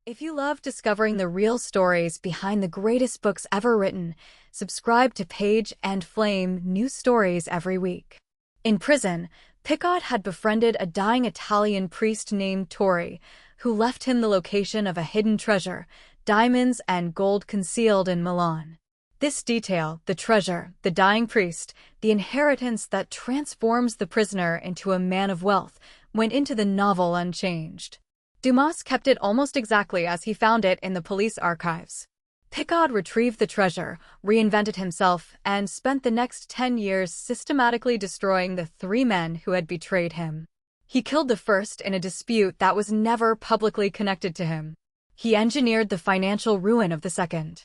If you love discovering the real stories behind the greatest books ever written, subscribe to Page and Flame new stories every week. In prison, Picaud had befriended a dying Italian priest named Torri, who left him the location of a hidden treasure, diamonds and gold concealed in Milan. This detail, the treasure, the dying priest, the inheritance that transforms the prisoner into a man of wealth, went into the novel unchanged. Dumas kept it almost exactly as he found it in the police archives. Picaud retrieved the treasure, reinvented himself, and spent the next 10 years systematically destroying the 3 men who had betrayed him. He killed the first in a dispute that was never publicly connected to him. He engineered the financial ruin of the second.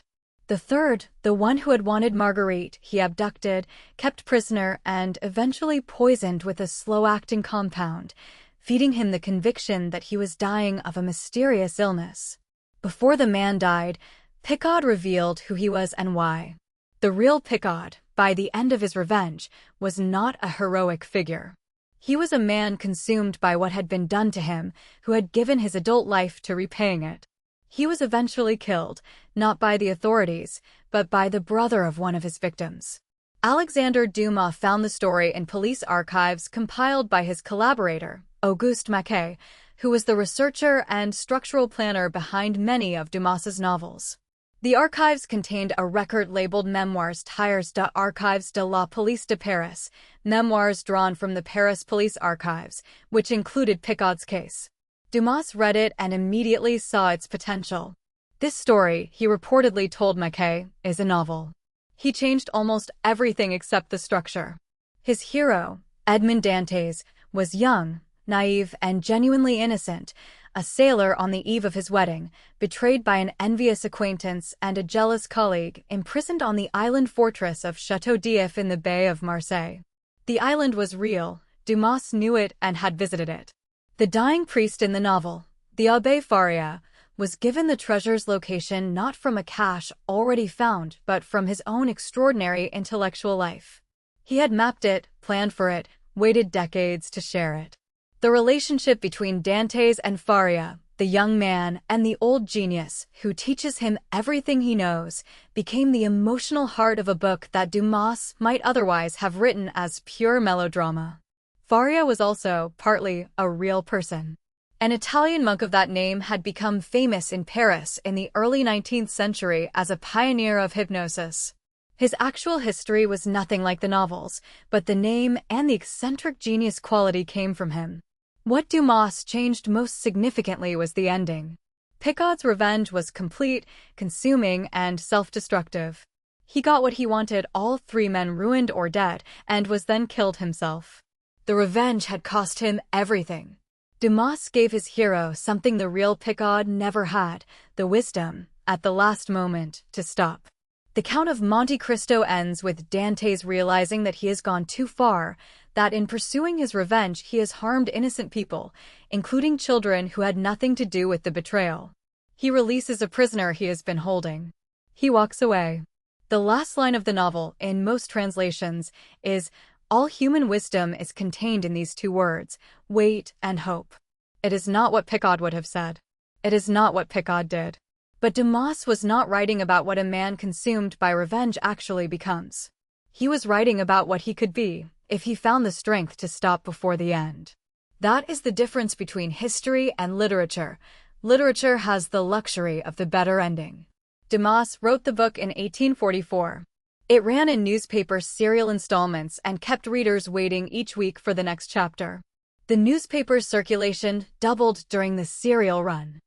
The third, the one who had wanted Marguerite, he abducted, kept prisoner, and eventually poisoned with a slow-acting compound, feeding him the conviction that he was dying of a mysterious illness. Before the man died, Picaud revealed who he was and why. The real Picaud, by the end of his revenge, was not a heroic figure. He was a man consumed by what had been done to him, who had given his adult life to repaying it. He was eventually killed, not by the authorities, but by the brother of one of his victims. Alexandre Dumas found the story in police archives compiled by his collaborator, Auguste Maquet, who was the researcher and structural planner behind many of Dumas's novels. The archives contained a record labeled Memoires Tires d'Archives de la Police de Paris, memoirs drawn from the Paris police archives, which included Picaud's case. Dumas read it and immediately saw its potential. This story, he reportedly told Maquet, is a novel. He changed almost everything except the structure. His hero, Edmond Dantes, was young, naive, and genuinely innocent, a sailor on the eve of his wedding, betrayed by an envious acquaintance and a jealous colleague, imprisoned on the island fortress of Château d'If in the Bay of Marseille. The island was real, Dumas knew it and had visited it. The dying priest in the novel, the Abbé Faria, was given the treasure's location not from a cache already found but from his own extraordinary intellectual life. He had mapped it, planned for it, waited decades to share it. The relationship between Dantes and Faria, the young man and the old genius who teaches him everything he knows, became the emotional heart of a book that Dumas might otherwise have written as pure melodrama. Faria was also, partly, a real person. An Italian monk of that name had become famous in Paris in the early 19th century as a pioneer of hypnosis. His actual history was nothing like the novels, but the name and the eccentric genius quality came from him. What Dumas changed most significantly was the ending. Picaud's revenge was complete, consuming, and self-destructive. He got what he wanted, all 3 men ruined or dead, and was then killed himself. The revenge had cost him everything. Dumas gave his hero something the real Picaud never had, the wisdom, at the last moment, to stop. The Count of Monte Cristo ends with Dantes realizing that he has gone too far, that in pursuing his revenge he has harmed innocent people, including children who had nothing to do with the betrayal. He releases a prisoner he has been holding. He walks away. The last line of the novel, in most translations, is, "All human wisdom is contained in these 2 words, wait and hope." It is not what Picaud would have said. It is not what Picaud did. But Dumas was not writing about what a man consumed by revenge actually becomes. He was writing about what he could be, if he found the strength to stop before the end. That is the difference between history and literature. Literature has the luxury of the better ending. Dumas wrote the book in 1844. It ran in newspaper serial installments and kept readers waiting each week for the next chapter. The newspaper's circulation doubled during the serial run.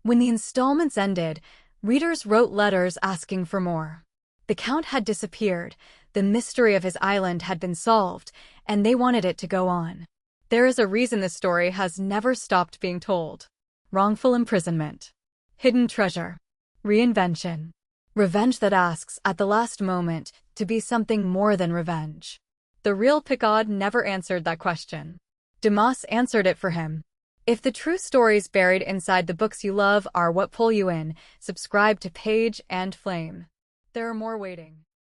When the installments ended, readers wrote letters asking for more. The Count had disappeared, the mystery of his island had been solved, and they wanted it to go on. There is a reason the story has never stopped being told. Wrongful imprisonment. Hidden treasure. Reinvention. Revenge that asks, at the last moment, to be something more than revenge. The real Picaud never answered that question. Dumas answered it for him. If the true stories buried inside the books you love are what pull you in, subscribe to Page and Flame. There are more waiting.